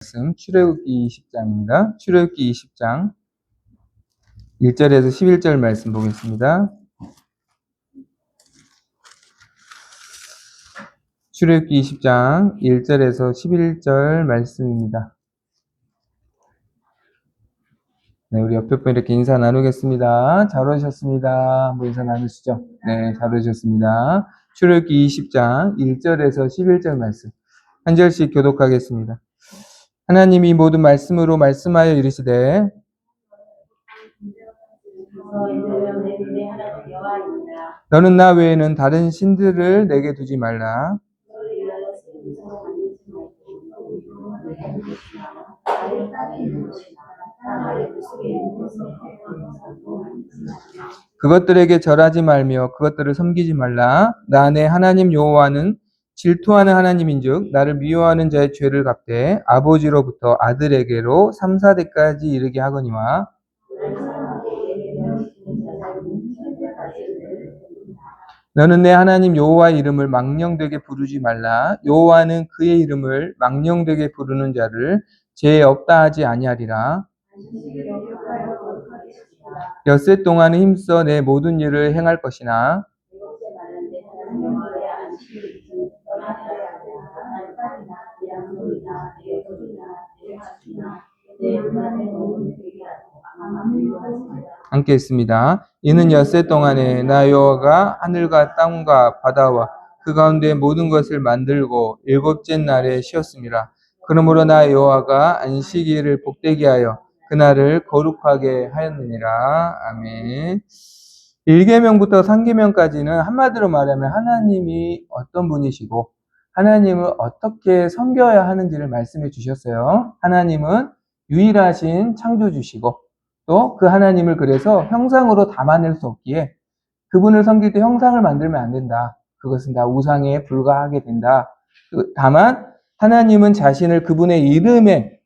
말씀 출애굽기 20장입니다. 출애굽기 20장 1절에서 11절 말씀 보겠습니다. 출애굽기 20장 1절에서 11절 말씀입니다. 네, 우리 옆에 분 이렇게 인사 나누겠습니다. 잘 오셨습니다. 한번 인사 나누시죠. 네, 잘 오셨습니다. 출애굽기 20장 1절에서 11절 말씀 한 절씩 교독하겠습니다. 하나님이 모든 말씀으로 말씀하여 이르시되 너는 나 외에는 다른 신들을 내게 두지 말라. 그것들에게 절하지 말며 그것들을 섬기지 말라. 나 내 하나님 여호와는 질투하는 하나님인즉 나를 미워하는 자의 죄를 갚되 아버지로부터 아들에게로 3, 4대까지 이르게 하거니와 너는 내 하나님 여호와의 이름을 망령되게 부르지 말라. 여호와는 그의 이름을 망령되게 부르는 자를 죄 없다 하지 아니하리라. 엿새 동안은 힘써 내 모든 일을 행할 것이나 함께 있습니다. 이는 엿새 동안에 나 여호와가 하늘과 땅과 바다와 그 가운데 모든 것을 만들고 일곱째 날에 쉬었습니다. 그러므로 나 여호와가 안식일을 복되게 하여 그날을 거룩하게 하였느니라. 아멘. 1계명부터 3계명까지는 한마디로 말하면 하나님이 어떤 분이시고 하나님을 어떻게 섬겨야 하는지를 말씀해 주셨어요. 하나님은 유일하신 창조주시고 또 그 하나님을 그래서 형상으로 담아낼 수 없기에 그분을 섬길 때 형상을 만들면 안 된다. 그것은 다 우상에 불과하게 된다. 다만 하나님은 자신을 그분의 이름에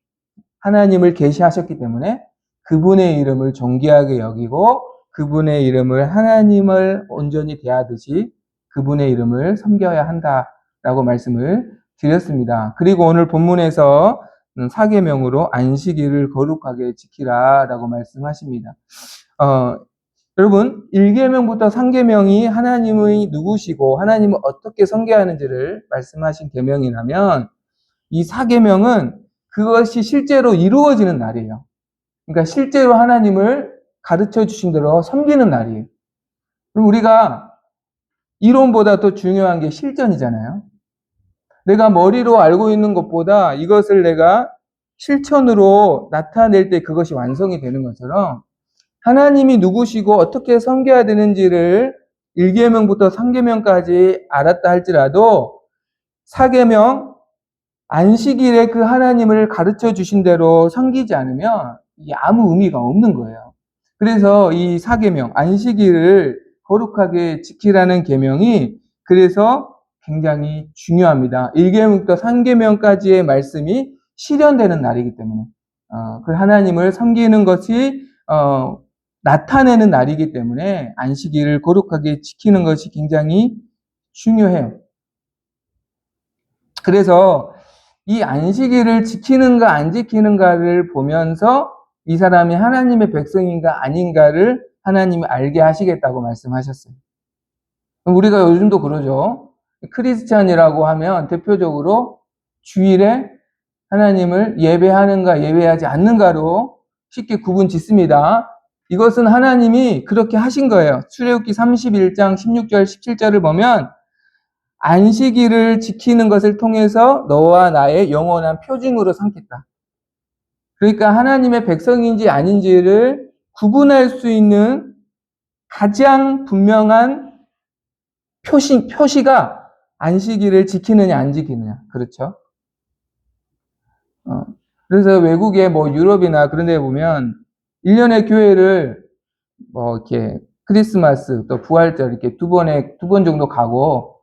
하나님을 계시하셨기 때문에 그분의 이름을 존귀하게 여기고 그분의 이름을 하나님을 온전히 대하듯이 그분의 이름을 섬겨야 한다라고 말씀을 드렸습니다. 그리고 오늘 본문에서 4계명으로 안식일을 거룩하게 지키라라고 말씀하십니다. 여러분 1계명부터 3계명이 하나님의 누구시고 하나님을 어떻게 섬겨야 하는지를 말씀하신 계명이라면 이 4계명은 그것이 실제로 이루어지는 날이에요. 그러니까 실제로 하나님을 가르쳐 주신 대로 섬기는 날이에요. 그럼 우리가 이론보다 더 중요한 게 실전이잖아요. 내가 머리로 알고 있는 것보다 이것을 내가 실천으로 나타낼 때 그것이 완성이 되는 것처럼 하나님이 누구시고 어떻게 섬겨야 되는지를 1계명부터 3계명까지 알았다 할지라도 4계명 안식일에 그 하나님을 가르쳐 주신 대로 섬기지 않으면 이게 아무 의미가 없는 거예요. 그래서 이 4계명 안식일을 거룩하게 지키라는 계명이 그래서 굉장히 중요합니다. 1계명부터 3계명까지의 말씀이 실현되는 날이기 때문에 그 하나님을 섬기는 것이 나타내는 날이기 때문에 안식일을 거룩하게 지키는 것이 굉장히 중요해요. 그래서 이 안식일을 지키는가 안 지키는가를 보면서 이 사람이 하나님의 백성인가 아닌가를 하나님이 알게 하시겠다고 말씀하셨어요. 우리가 요즘도 그러죠. 크리스찬이라고 하면 대표적으로 주일에 하나님을 예배하는가 예배하지 않는가로 쉽게 구분 짓습니다. 이것은 하나님이 그렇게 하신 거예요. 출애굽기 31장 16절 17절을 보면 안식일을 지키는 것을 통해서 너와 나의 영원한 표징으로 삼겠다. 그러니까 하나님의 백성인지 아닌지를 구분할 수 있는 가장 분명한 표시가 안식일을 지키느냐 안 지키느냐. 그렇죠? 그래서 외국에 뭐 유럽이나 그런 데 보면 1년의 교회를 뭐 이렇게 크리스마스 또 부활절 이렇게 두 번 정도 가고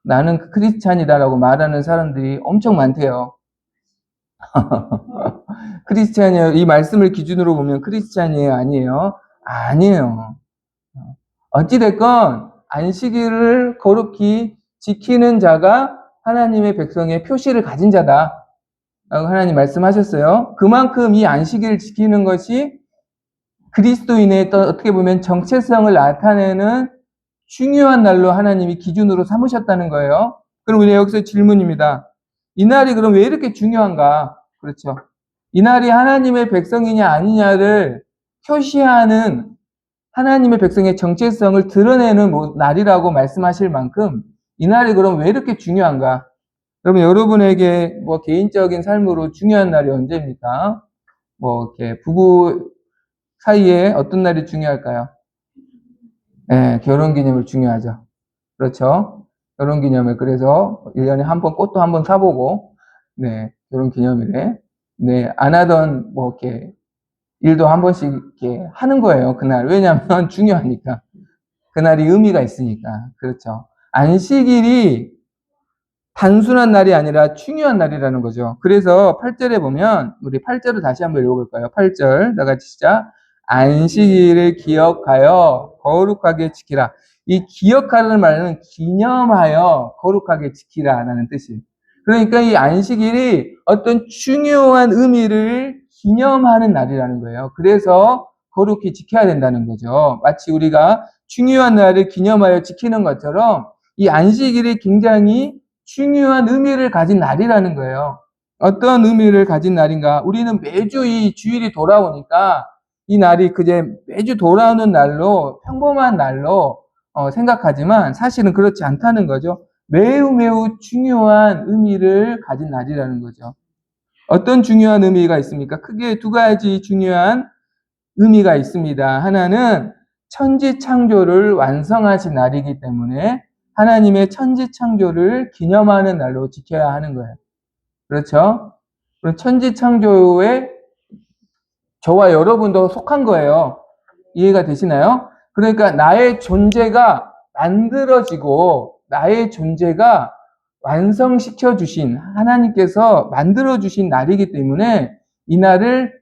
나는 크리스찬이다라고 말하는 사람들이 엄청 많대요. 크리스찬이에요. 이 말씀을 기준으로 보면 크리스찬이에요? 아니에요? 아니에요. 어찌됐건 안식일을 거룩히 지키는 자가 하나님의 백성의 표시를 가진 자다. 라고 하나님 말씀하셨어요. 그만큼 이 안식일을 지키는 것이 그리스도인의 어떻게 보면 정체성을 나타내는 중요한 날로 하나님이 기준으로 삼으셨다는 거예요. 그럼 우리 여기서 질문입니다. 이 날이 그럼 왜 이렇게 중요한가? 그렇죠. 이 날이 하나님의 백성이냐 아니냐를 표시하는 하나님의 백성의 정체성을 드러내는 날이라고 말씀하실 만큼 이 날이 그럼 왜 이렇게 중요한가? 그러면 여러분에게 개인적인 삶으로 중요한 날이 언제입니까? 이렇게 부부 사이에 어떤 날이 중요할까요? 네, 결혼기념일 중요하죠. 그렇죠. 결혼기념일. 그래서 1년에 한 번 꽃도 한 번 사보고, 네, 결혼기념일에. 네, 안 하던, 이렇게, 일도 한 번씩 이렇게 하는 거예요. 그날. 왜냐면 중요하니까. 그날이 의미가 있으니까. 그렇죠. 안식일이 단순한 날이 아니라 중요한 날이라는 거죠. 그래서 8절에 보면, 우리 8절을 다시 한번 읽어볼까요? 8절. 다 같이 시작. 안식일을 기억하여 거룩하게 지키라. 이 기억하는 말은 기념하여 거룩하게 지키라라는 뜻이에요. 그러니까 이 안식일이 어떤 중요한 의미를 기념하는 날이라는 거예요. 그래서 거룩히 지켜야 된다는 거죠. 마치 우리가 중요한 날을 기념하여 지키는 것처럼 이 안식일이 굉장히 중요한 의미를 가진 날이라는 거예요. 어떤 의미를 가진 날인가? 우리는 매주 이 주일이 돌아오니까 이 날이 그제 매주 돌아오는 날로 평범한 날로 생각하지만 사실은 그렇지 않다는 거죠. 매우 매우 중요한 의미를 가진 날이라는 거죠. 어떤 중요한 의미가 있습니까? 크게 두 가지 중요한 의미가 있습니다. 하나는 천지 창조를 완성하신 날이기 때문에 하나님의 천지 창조를 기념하는 날로 지켜야 하는 거예요. 그렇죠? 천지 창조에 저와 여러분도 속한 거예요. 이해가 되시나요? 그러니까 나의 존재가 만들어지고 나의 존재가 완성시켜 주신 하나님께서 만들어 주신 날이기 때문에 이 날을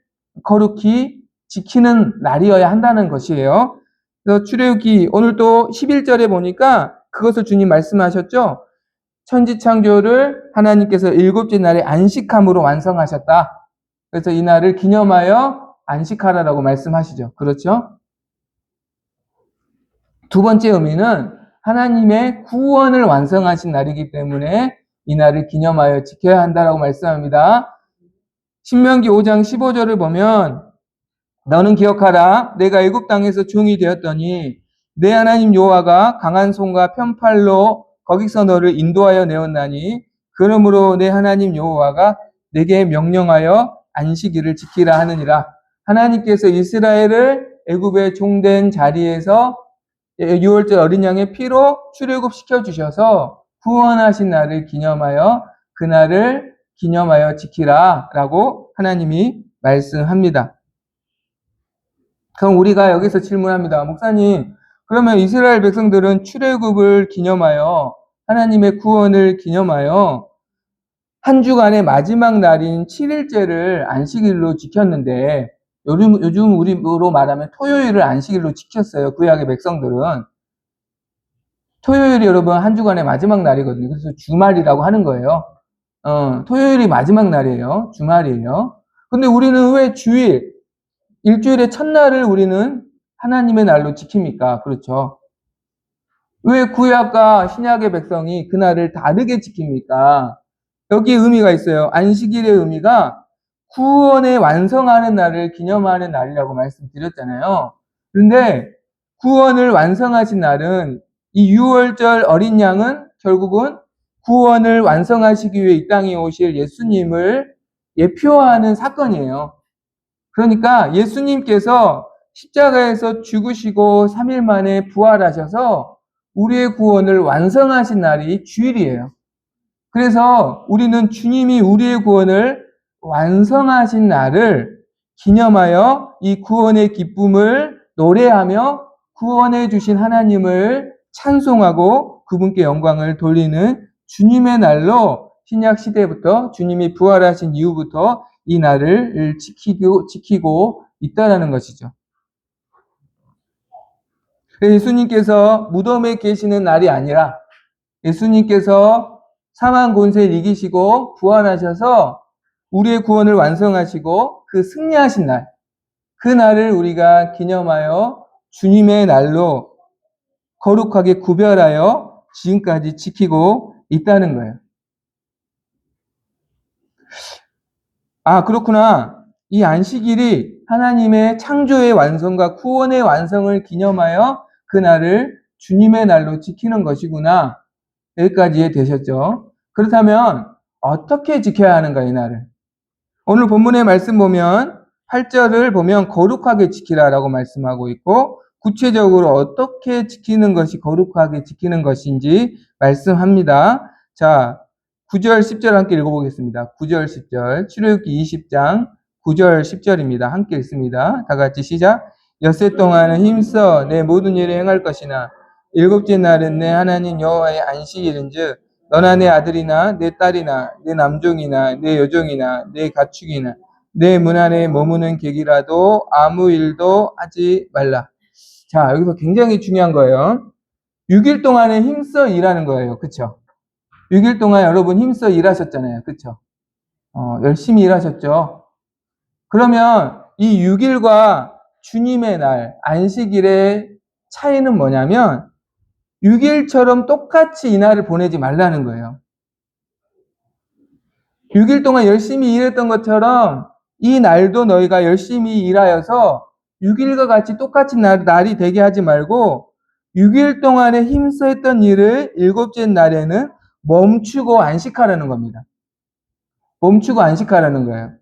거룩히 지키는 날이어야 한다는 것이에요. 그래서 출애굽기 오늘 또 11절에 보니까 그것을 주님 말씀하셨죠. 천지창조를 하나님께서 일곱째 날에 안식함으로 완성하셨다. 그래서 이 날을 기념하여 안식하라라고 말씀하시죠. 그렇죠? 두 번째 의미는 하나님의 구원을 완성하신 날이기 때문에 이 날을 기념하여 지켜야 한다라고 말씀합니다. 신명기 5장 15절을 보면 너는 기억하라. 내가 애굽 땅에서 종이 되었더니 내 하나님 여호와가 강한 손과 편팔로 거기서 너를 인도하여 내었나니 그러므로 내 하나님 여호와가 내게 명령하여 안식일을 지키라 하느니라. 하나님께서 이스라엘을 애굽의 종된 자리에서 6월절 어린 양의 피로 출애굽시켜 주셔서 구원하신 날을 기념하여 그날을 기념하여 지키라라고 하나님이 말씀합니다. 그럼 우리가 여기서 질문합니다. 목사님, 그러면 이스라엘 백성들은 출애굽을 기념하여 하나님의 구원을 기념하여 한 주간의 마지막 날인 7일째를 안식일로 지켰는데 요즘 우리로 말하면 토요일을 안식일로 지켰어요. 구약의 백성들은. 토요일이 여러분 한 주간의 마지막 날이거든요. 그래서 주말이라고 하는 거예요. 토요일이 마지막 날이에요. 주말이에요. 근데 우리는 왜 주일, 일주일의 첫날을 우리는 하나님의 날로 지킵니까? 그렇죠. 왜 구약과 신약의 백성이 그날을 다르게 지킵니까? 여기에 의미가 있어요. 안식일의 의미가 구원의 완성하는 날을 기념하는 날이라고 말씀드렸잖아요. 그런데 구원을 완성하신 날은 이 6월절 어린 양은 결국은 구원을 완성하시기 위해 이 땅에 오실 예수님을 예표하는 사건이에요. 그러니까 예수님께서 십자가에서 죽으시고 3일 만에 부활하셔서 우리의 구원을 완성하신 날이 주일이에요. 그래서 우리는 주님이 우리의 구원을 완성하신 날을 기념하여 이 구원의 기쁨을 노래하며 구원해 주신 하나님을 찬송하고 그분께 영광을 돌리는 주님의 날로 신약 시대부터 주님이 부활하신 이후부터 이 날을 지키고 있다라는 것이죠. 예수님께서 무덤에 계시는 날이 아니라 예수님께서 사망 권세를 이기시고 부활하셔서 우리의 구원을 완성하시고 그 승리하신 날, 그 날을 우리가 기념하여 주님의 날로 거룩하게 구별하여 지금까지 지키고 있다는 거예요. 아, 그렇구나. 이 안식일이 하나님의 창조의 완성과 구원의 완성을 기념하여 그 날을 주님의 날로 지키는 것이구나. 여기까지 이해되셨죠? 그렇다면 어떻게 지켜야 하는가, 이 날을? 오늘 본문의 말씀 보면 8절을 보면 거룩하게 지키라라고 말씀하고 있고 구체적으로 어떻게 지키는 것이 거룩하게 지키는 것인지 말씀합니다. 자, 9절, 10절 함께 읽어보겠습니다. 9절, 10절, 출애굽기 20장 9절, 10절입니다. 함께 읽습니다. 다 같이 시작. 엿새 동안은 힘써 내 모든 일을 행할 것이나 일곱째 날은 내 하나님 여호와의 안식일인즉 너나 내 아들이나 내 딸이나 내 남종이나 내 여종이나 내 가축이나 내 문 안에 머무는 객이라도 아무 일도 하지 말라. 자, 여기서 굉장히 중요한 거예요. 6일 동안에 힘써 일하는 거예요. 그쵸? 6일 동안 여러분 힘써 일하셨잖아요. 그쵸? 열심히 일하셨죠? 그러면 이 6일과 주님의 날, 안식일의 차이는 뭐냐면 6일처럼 똑같이 이 날을 보내지 말라는 거예요. 6일 동안 열심히 일했던 것처럼 이 날도 너희가 열심히 일하여서 6일과 같이 똑같이 날이 되게 하지 말고 6일 동안에 힘써 했던 일을 일곱째 날에는 멈추고 안식하라는 겁니다. 멈추고 안식하라는 거예요.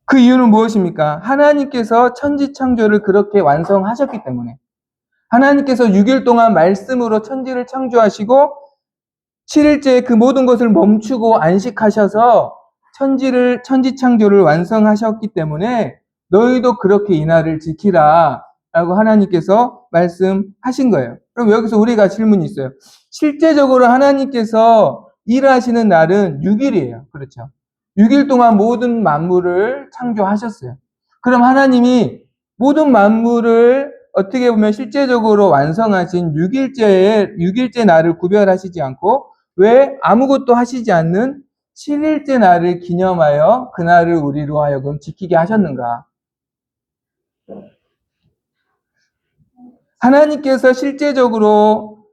그 이유는 무엇입니까? 하나님께서 천지창조를 그렇게 완성하셨기 때문에 하나님께서 6일 동안 말씀으로 천지를 창조하시고 7일째에 그 모든 것을 멈추고 안식하셔서 천지창조를 완성하셨기 때문에 너희도 그렇게 이 날을 지키라 라고 하나님께서 말씀하신 거예요. 그럼 여기서 우리가 질문이 있어요. 실제적으로 하나님께서 일하시는 날은 6일이에요. 그렇죠? 6일 동안 모든 만물을 창조하셨어요. 그럼 하나님이 모든 만물을 어떻게 보면 실제적으로 완성하신 6일째 날을 구별하시지 않고 왜 아무것도 하시지 않는 7일째 날을 기념하여 그날을 우리로 하여금 지키게 하셨는가? 하나님께서 실제적으로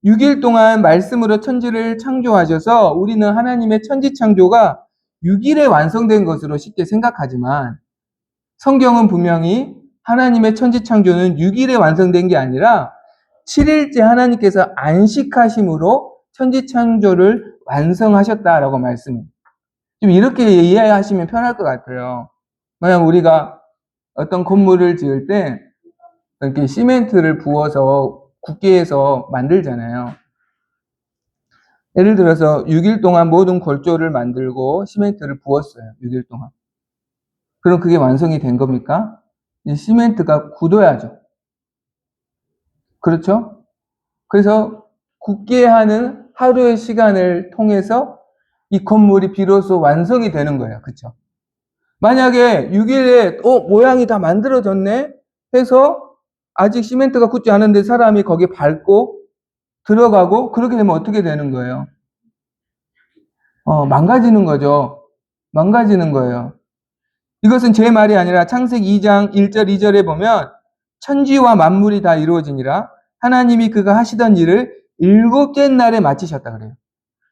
6일 동안 말씀으로 천지를 창조하셔서 우리는 하나님의 천지 창조가 6일에 완성된 것으로 쉽게 생각하지만 성경은 분명히 하나님의 천지 창조는 6일에 완성된 게 아니라 7일째 하나님께서 안식하심으로 천지 창조를 완성하셨다라고 말씀해요. 좀 이렇게 이해하시면 편할 것 같아요. 만약 우리가 어떤 건물을 지을 때 이렇게 시멘트를 부어서 굳게 해서 만들잖아요. 예를 들어서 6일 동안 모든 골조를 만들고 시멘트를 부었어요. 6일 동안. 그럼 그게 완성이 된 겁니까? 이 시멘트가 굳어야죠. 그렇죠? 그래서 굳게 하는 하루의 시간을 통해서 이 건물이 비로소 완성이 되는 거예요. 그렇죠? 만약에 6일에 모양이 다 만들어졌네 해서 아직 시멘트가 굳지 않은데 사람이 거기에 밟고 들어가고 그렇게 되면 어떻게 되는 거예요? 망가지는 거죠. 망가지는 거예요. 이것은 제 말이 아니라 창세기 2장 1절 2절에 보면 천지와 만물이 다 이루어지니라 하나님이 그가 하시던 일을 일곱째 날에 마치셨다 그래요.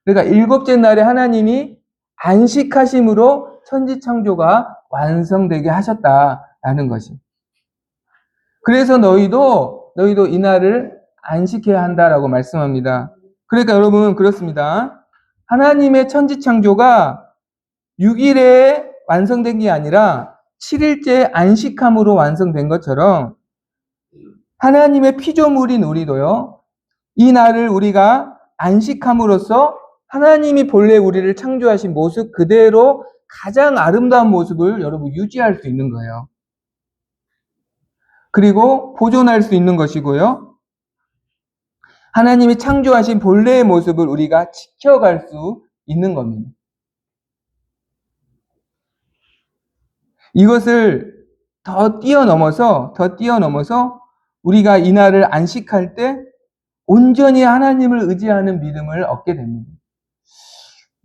그러니까 일곱째 날에 하나님이 안식하심으로 천지 창조가 완성되게 하셨다라는 것이. 그래서 너희도 이 날을 안식해야 한다라고 말씀합니다. 그러니까 여러분 그렇습니다. 하나님의 천지 창조가 6일에 완성된 게 아니라 7일째 안식함으로 완성된 것처럼 하나님의 피조물인 우리도요. 이 날을 우리가 안식함으로써 하나님이 본래 우리를 창조하신 모습 그대로 가장 아름다운 모습을 여러분 유지할 수 있는 거예요. 그리고 보존할 수 있는 것이고요. 하나님이 창조하신 본래의 모습을 우리가 지켜갈 수 있는 겁니다. 이것을 더 뛰어넘어서 우리가 이 날을 안식할 때 온전히 하나님을 의지하는 믿음을 얻게 됩니다.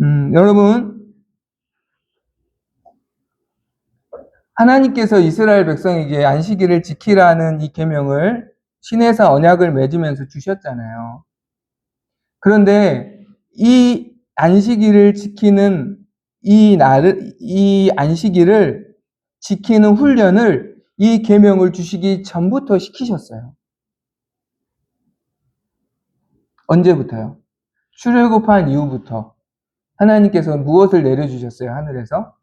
여러분, 하나님께서 이스라엘 백성에게 안식일을 지키라는 이 계명을 시내사 언약을 맺으면서 주셨잖아요. 그런데 이 안식일을 지키는 이 안식일을 지키는 훈련을 이 계명을 주시기 전부터 시키셨어요. 언제부터요? 출애굽한 이후부터 하나님께서 무엇을 내려주셨어요? 하늘에서?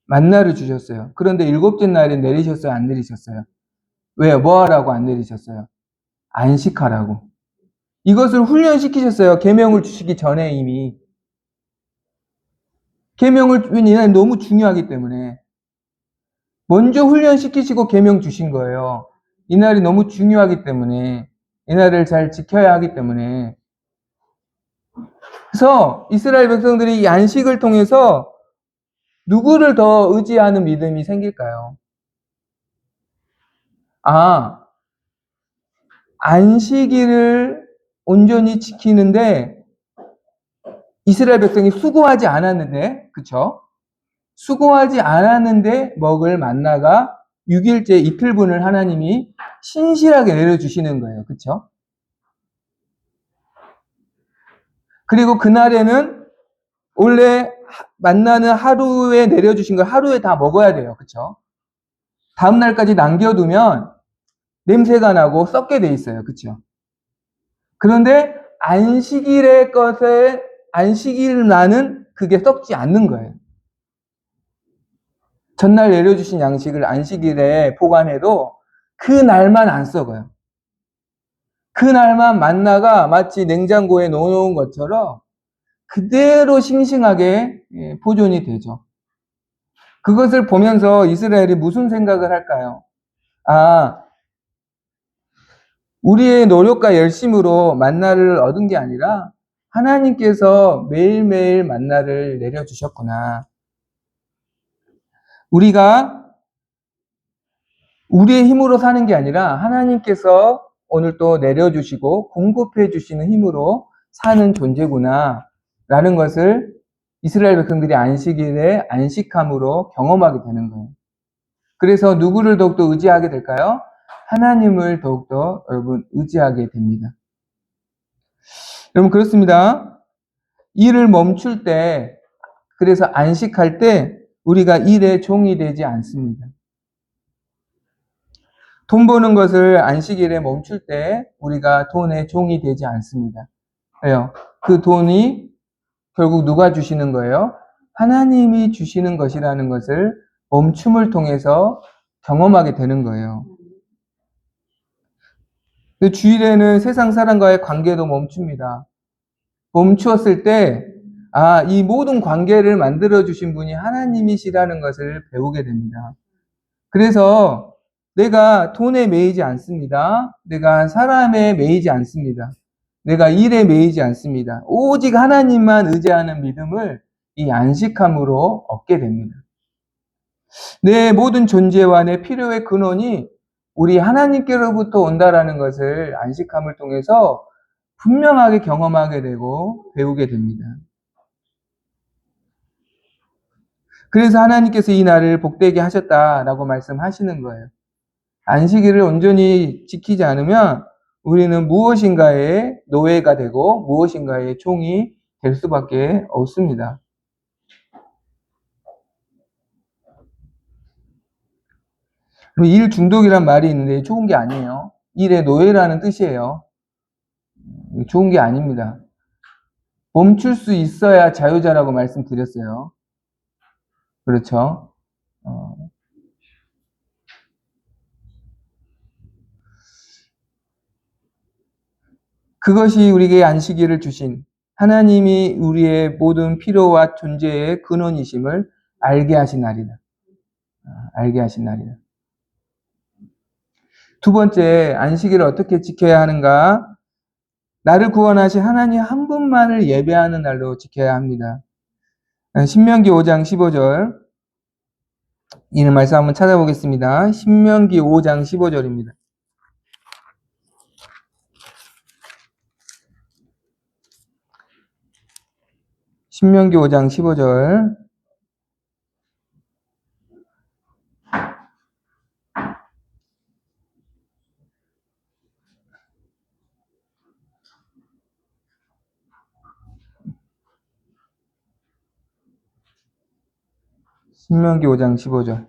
만나를 주셨어요. 그런데 일곱째 날에 내리셨어요? 안 내리셨어요? 왜요? 뭐 하라고 안 내리셨어요? 안식하라고. 이것을 훈련시키셨어요. 계명을 주시기 전에 이미. 계명을 이날 너무 중요하기 때문에 먼저 훈련시키시고 계명 주신 거예요. 이날이 너무 중요하기 때문에 이날을 잘 지켜야 하기 때문에. 그래서 이스라엘 백성들이 이 안식을 통해서 누구를 더 의지하는 믿음이 생길까요? 안식일을 온전히 지키는데 이스라엘 백성이 수고하지 않았는데, 그쵸? 수고하지 않았는데 먹을 만나가 6일째 이틀분을 하나님이 신실하게 내려주시는 거예요. 그쵸? 그리고 그날에는 원래 만나는 하루에 내려주신 걸 하루에 다 먹어야 돼요. 그쵸? 다음 날까지 남겨두면 냄새가 나고 썩게 돼 있어요. 그쵸? 그런데 안식일 나는 그게 썩지 않는 거예요. 전날 내려주신 양식을 안식일에 보관해도 그 날만 안 썩어요. 그 날만 만나가 마치 냉장고에 넣어놓은 것처럼 그대로 싱싱하게 보존이 되죠. 그것을 보면서 이스라엘이 무슨 생각을 할까요? 우리의 노력과 열심으로 만나를 얻은 게 아니라 하나님께서 매일매일 만나를 내려주셨구나. 우리가 우리의 힘으로 사는 게 아니라 하나님께서 오늘 또 내려주시고 공급해 주시는 힘으로 사는 존재구나 라는 것을 이스라엘 백성들이 안식일에 안식함으로 경험하게 되는 거예요. 그래서 누구를 더욱더 의지하게 될까요? 하나님을 더욱더 여러분 의지하게 됩니다. 여러분 그렇습니다. 일을 멈출 때, 그래서 안식할 때 우리가 일의 종이 되지 않습니다. 돈 버는 것을 안식일에 멈출 때 우리가 돈의 종이 되지 않습니다. 왜요? 그 돈이 결국 누가 주시는 거예요? 하나님이 주시는 것이라는 것을 멈춤을 통해서 경험하게 되는 거예요. 주일에는 세상 사람과의 관계도 멈춥니다. 멈추었을 때, 이 모든 관계를 만들어주신 분이 하나님이시라는 것을 배우게 됩니다. 그래서 내가 돈에 매이지 않습니다. 내가 사람에 매이지 않습니다. 내가 일에 매이지 않습니다. 오직 하나님만 의지하는 믿음을 이 안식함으로 얻게 됩니다. 내 모든 존재와 내 필요의 근원이 우리 하나님께로부터 온다라는 것을 안식함을 통해서 분명하게 경험하게 되고 배우게 됩니다. 그래서 하나님께서 이 날을 복되게 하셨다라고 말씀하시는 거예요. 안식일을 온전히 지키지 않으면 우리는 무엇인가의 노예가 되고 무엇인가의 종이 될 수밖에 없습니다. 일 중독이란 말이 있는데 좋은 게 아니에요. 일의 노예라는 뜻이에요. 좋은 게 아닙니다. 멈출 수 있어야 자유자라고 말씀드렸어요. 그렇죠? 그것이 우리에게 안식일을 주신 하나님이 우리의 모든 필요와 존재의 근원이심을 알게 하신 날이다. 알게 하신 날이다. 두 번째, 안식일을 어떻게 지켜야 하는가? 나를 구원하신 하나님 한 분만을 예배하는 날로 지켜야 합니다. 신명기 5장 15절. 이는 말씀 한번 찾아보겠습니다. 신명기 5장 15절입니다. 신명기 5장 15절. 신명기 5장 15절.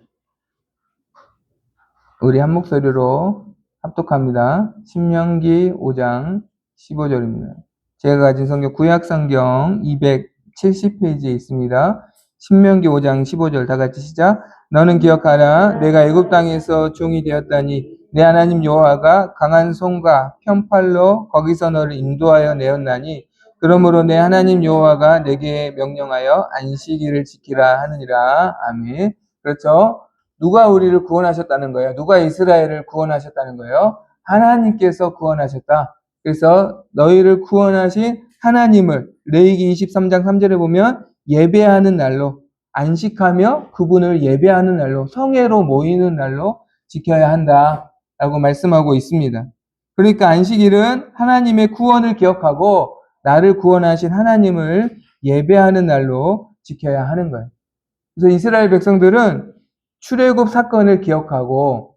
우리 한 목소리로 합독합니다. 신명기 5장 15절입니다. 제가 가진 성경 구약성경 270페이지에 있습니다. 신명기 5장 15절 다 같이 시작. 너는 기억하라. 내가 애굽 땅에서 종이 되었다니 내 하나님 여호와가 강한 손과 편팔로 거기서 너를 인도하여 내었나니 그러므로 내 하나님 여호와가 내게 명령하여 안식일을 지키라 하느니라. 아멘. 그렇죠? 누가 우리를 구원하셨다는 거예요? 누가 이스라엘을 구원하셨다는 거예요? 하나님께서 구원하셨다. 그래서 너희를 구원하신 하나님을 레위기 23장 3절에 보면 예배하는 날로, 안식하며 그분을 예배하는 날로, 성회로 모이는 날로 지켜야 한다라고 말씀하고 있습니다. 그러니까 안식일은 하나님의 구원을 기억하고 나를 구원하신 하나님을 예배하는 날로 지켜야 하는 거예요. 그래서 이스라엘 백성들은 출애굽 사건을 기억하고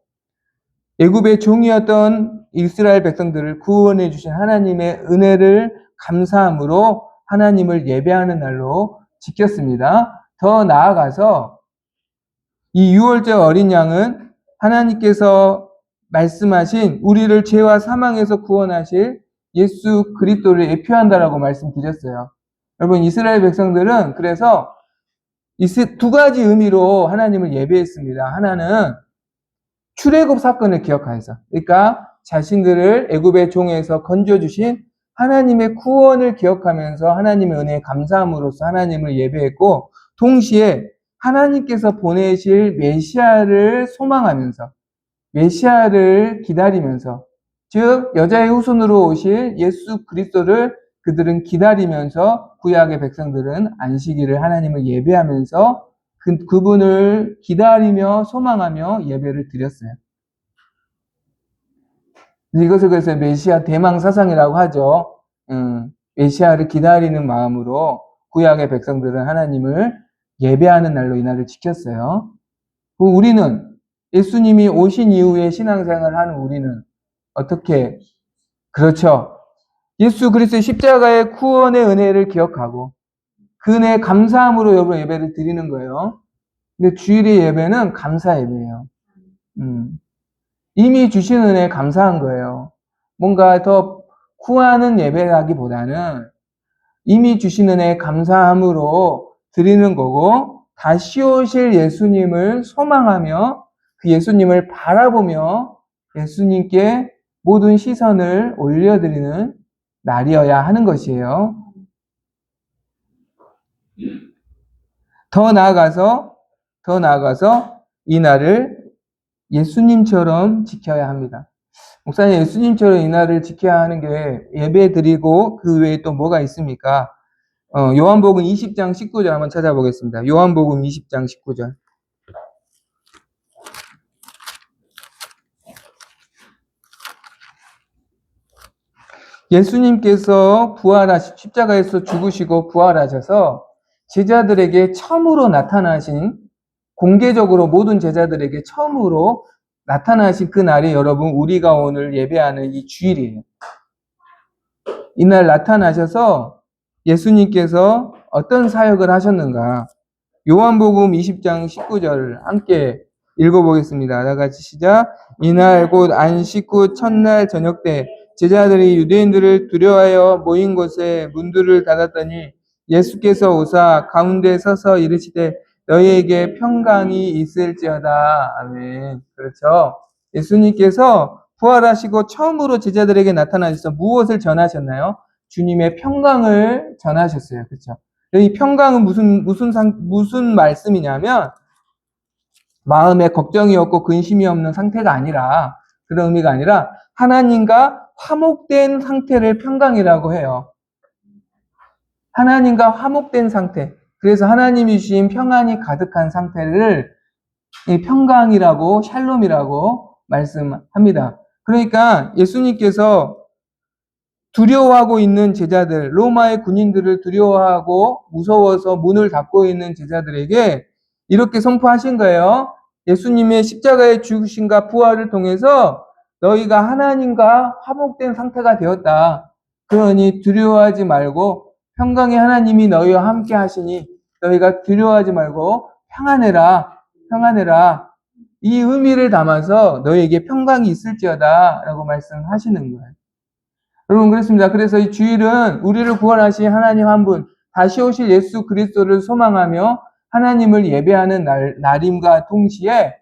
애굽의 종이었던 이스라엘 백성들을 구원해 주신 하나님의 은혜를 감사함으로 하나님을 예배하는 날로 지켰습니다. 더 나아가서 이 유월절 어린 양은 하나님께서 말씀하신 우리를 죄와 사망에서 구원하실 예수 그리스도를 예표한다라고 말씀드렸어요. 여러분 이스라엘 백성들은 그래서 두 가지 의미로 하나님을 예배했습니다. 하나는 출애굽 사건을 기억하여서, 그러니까 자신들을 애굽의 종에서 건져주신 하나님의 구원을 기억하면서 하나님의 은혜에 감사함으로써 하나님을 예배했고, 동시에 하나님께서 보내실 메시아를 소망하면서, 메시아를 기다리면서, 즉 여자의 후손으로 오실 예수 그리스도를 그들은 기다리면서 구약의 백성들은 안식일을 하나님을 예배하면서 그분을 기다리며 소망하며 예배를 드렸어요. 이것을 그래서 메시아 대망사상이라고 하죠. 메시아를 기다리는 마음으로 구약의 백성들은 하나님을 예배하는 날로 이 날을 지켰어요. 우리는 예수님이 오신 이후에 신앙생활을 하는 우리는 어떻게, 그렇죠. 예수 그리스도의 십자가의 구원의 은혜를 기억하고 그 은혜에 감사함으로 여러분 예배를 드리는 거예요. 근데 주일의 예배는 감사 예배예요. 이미 주신 은혜에 감사한 거예요. 뭔가 더 구하는 예배라기보다는 이미 주신 은혜에 감사함으로 드리는 거고, 다시 오실 예수님을 소망하며 그 예수님을 바라보며 예수님께 모든 시선을 올려드리는 날이어야 하는 것이에요. 더 나아가서 이 날을 예수님처럼 지켜야 합니다. 목사님, 예수님처럼 이 날을 지켜야 하는 게 예배 드리고 그 외에 또 뭐가 있습니까? 요한복음 20장 19절 한번 찾아보겠습니다. 요한복음 20장 19절. 예수님께서 십자가에서 죽으시고 부활하셔서 제자들에게 처음으로 나타나신, 공개적으로 모든 제자들에게 처음으로 나타나신 그 날이 여러분 우리가 오늘 예배하는 이 주일이에요. 이날 나타나셔서 예수님께서 어떤 사역을 하셨는가? 요한복음 20장 19절 함께 읽어보겠습니다. 다 같이 시작. 이날 곧 안식 후 첫날 저녁 때 제자들이 유대인들을 두려워하여 모인 곳에 문들을 닫았더니 예수께서 오사 가운데 서서 이르시되 너희에게 평강이 있을지어다. 아멘. 그렇죠. 예수님께서 부활하시고 처음으로 제자들에게 나타나셔서 무엇을 전하셨나요? 주님의 평강을 전하셨어요. 그렇죠. 이 평강은 무슨 말씀이냐면 마음에 걱정이 없고 근심이 없는 상태가 아니라, 그런 의미가 아니라 하나님과 화목된 상태를 평강이라고 해요. 하나님과 화목된 상태. 그래서 하나님이 주신 평안이 가득한 상태를 평강이라고, 샬롬이라고 말씀합니다. 그러니까 예수님께서 두려워하고 있는 제자들, 로마의 군인들을 두려워하고 무서워서 문을 닫고 있는 제자들에게 이렇게 선포하신 거예요. 예수님의 십자가의 죽으심과 부활을 통해서 너희가 하나님과 화목된 상태가 되었다. 그러니 두려워하지 말고 평강의 하나님이 너희와 함께 하시니 너희가 두려워하지 말고 평안해라. 평안해라. 이 의미를 담아서 너희에게 평강이 있을지어다 라고 말씀하시는 거예요. 여러분 그렇습니다. 그래서 이 주일은 우리를 구원하신 하나님 한 분, 다시 오실 예수 그리스도를 소망하며 하나님을 예배하는 날임과 동시에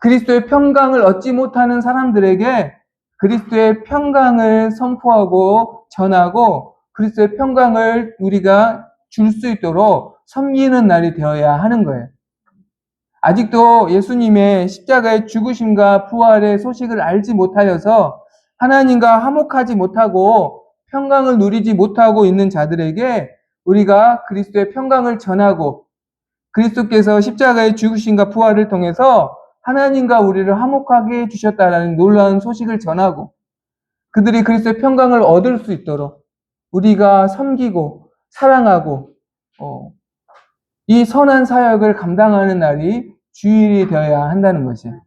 그리스도의 평강을 얻지 못하는 사람들에게 그리스도의 평강을 선포하고 전하고 그리스도의 평강을 우리가 줄 수 있도록 섬기는 날이 되어야 하는 거예요. 아직도 예수님의 십자가의 죽으심과 부활의 소식을 알지 못하여서 하나님과 화목하지 못하고 평강을 누리지 못하고 있는 자들에게 우리가 그리스도의 평강을 전하고 그리스도께서 십자가의 죽으심과 부활을 통해서 하나님과 우리를 화목하게 해주셨다는 놀라운 소식을 전하고 그들이 그리스도의 평강을 얻을 수 있도록 우리가 섬기고 사랑하고 이 선한 사역을 감당하는 날이 주일이 되어야 한다는 것이에요.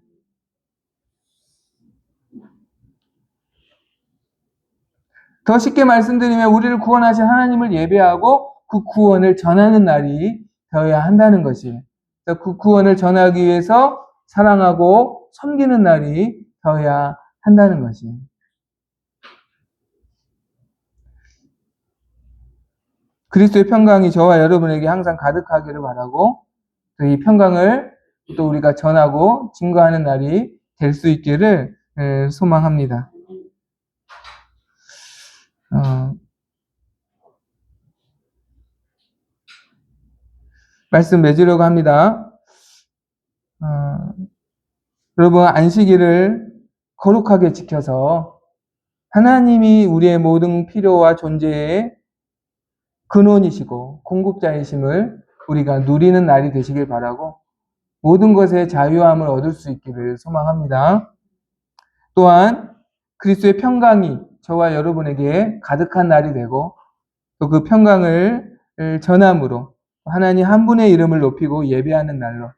더 쉽게 말씀드리면 우리를 구원하신 하나님을 예배하고 그 구원을 전하는 날이 되어야 한다는 것이에요. 그 구원을 전하기 위해서 사랑하고 섬기는 날이 되어야 한다는 것이에요. 그리스도의 평강이 저와 여러분에게 항상 가득하기를 바라고 이 평강을 또 우리가 전하고 증거하는 날이 될 수 있기를 소망합니다. 말씀 맺으려고 합니다. 여러분 안식일을 거룩하게 지켜서 하나님이 우리의 모든 필요와 존재의 근원이시고 공급자이심을 우리가 누리는 날이 되시길 바라고 모든 것에 자유함을 얻을 수 있기를 소망합니다. 또한 그리스도의 평강이 저와 여러분에게 가득한 날이 되고 또 그 평강을 전함으로 하나님 한 분의 이름을 높이고 예배하는 날로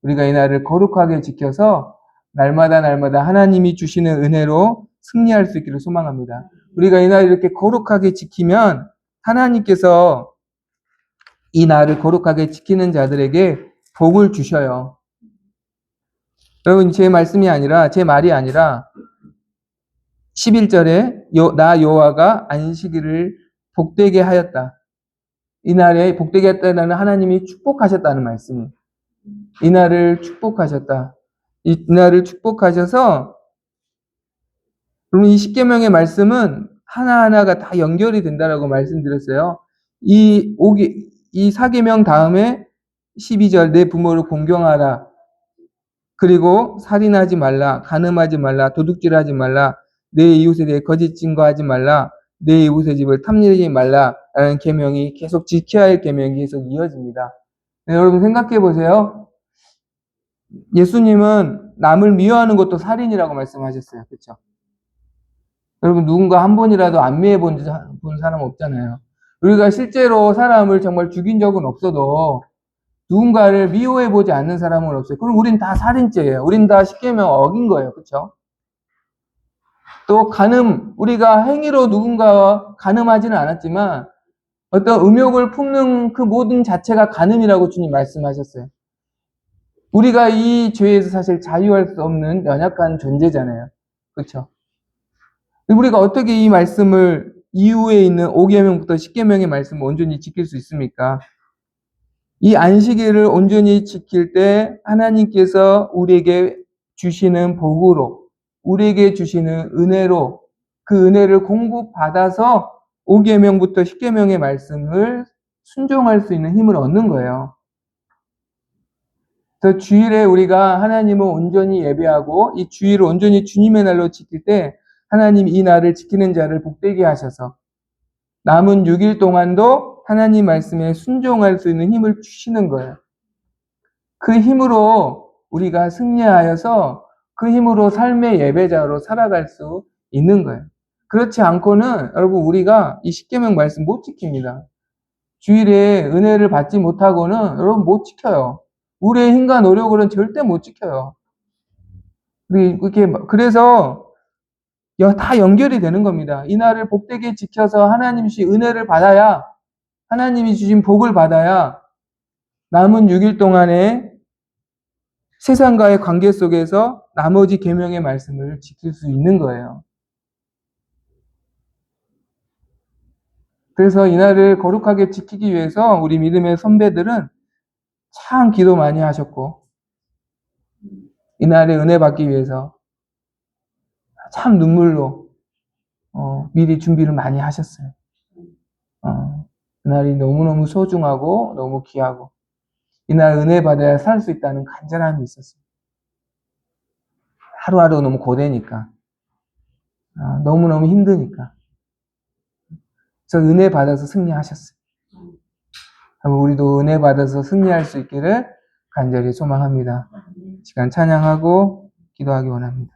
우리가 이 날을 거룩하게 지켜서 날마다 하나님이 주시는 은혜로 승리할 수 있기를 소망합니다. 우리가 이 날을 이렇게 거룩하게 지키면 하나님께서 이 날을 거룩하게 지키는 자들에게 복을 주셔요. 여러분 제 말이 아니라 11절에 나 여호와가 안식일을 복되게 하였다. 이날에 복되게 했다는 하나님이 축복하셨다는 말씀이에요. 이날을 축복하셨다. 이날을 축복하셔서 그럼 이 십계명의 말씀은 하나하나가 다 연결이 된다라고 말씀드렸어요. 이 사계명 다음에 12절 내 부모를 공경하라. 그리고 살인하지 말라. 간음하지 말라. 도둑질하지 말라. 내 이웃에 대해 거짓 증거하지 말라. 내 이웃의 집을 탐내지 말라라는 계명이 계속 지켜야 할 계명이 계속 이어집니다. 네, 여러분 생각해 보세요. 예수님은 남을 미워하는 것도 살인이라고 말씀하셨어요. 그렇죠? 여러분 누군가 한 번이라도 안미해 본 사람 없잖아요. 우리가 실제로 사람을 정말 죽인 적은 없어도 누군가를 미워해 보지 않는 사람은 없어요. 그럼 우린 다 살인죄예요. 우린 다 십계명 어긴 거예요. 그렇죠? 또 간음, 우리가 행위로 누군가와 간음하지는 않았지만 어떤 음욕을 품는 그 모든 자체가 간음이라고 주님 말씀하셨어요. 우리가 이 죄에서 사실 자유할 수 없는 연약한 존재잖아요. 그렇죠? 우리가 어떻게 이 말씀을 이후에 있는 5계명부터 10계명의 말씀을 온전히 지킬 수 있습니까? 이 안식일을 온전히 지킬 때 하나님께서 우리에게 주시는 복으로, 우리에게 주시는 은혜로 그 은혜를 공급받아서 5계명부터 10계명의 말씀을 순종할 수 있는 힘을 얻는 거예요. 그래서 주일에 우리가 하나님을 온전히 예배하고 이 주일을 온전히 주님의 날로 지킬 때 하나님 이 날을 지키는 자를 복되게 하셔서 남은 6일 동안도 하나님 말씀에 순종할 수 있는 힘을 주시는 거예요. 그 힘으로 우리가 승리하여서 그 힘으로 삶의 예배자로 살아갈 수 있는 거예요. 그렇지 않고는 여러분 우리가 이 십계명 말씀 못 지킵니다. 주일에 은혜를 받지 못하고는 여러분 못 지켜요. 우리의 힘과 노력으로는 절대 못 지켜요. 그래서 다 연결이 되는 겁니다. 이날을 복되게 지켜서 하나님이 은혜를 받아야, 하나님이 주신 복을 받아야 남은 6일 동안에 세상과의 관계 속에서 나머지 계명의 말씀을 지킬 수 있는 거예요. 그래서 이날을 거룩하게 지키기 위해서 우리 믿음의 선배들은 참 기도 많이 하셨고, 이날에 은혜 받기 위해서 참 눈물로 미리 준비를 많이 하셨어요. 그날이 너무너무 소중하고 너무 귀하고 이날 은혜 받아야 살 수 있다는 간절함이 있었어요. 하루하루 너무 고되니까, 너무너무 힘드니까. 그래서 은혜 받아서 승리하셨어요. 우리도 은혜 받아서 승리할 수 있기를 간절히 소망합니다. 시간 찬양하고 기도하기 원합니다.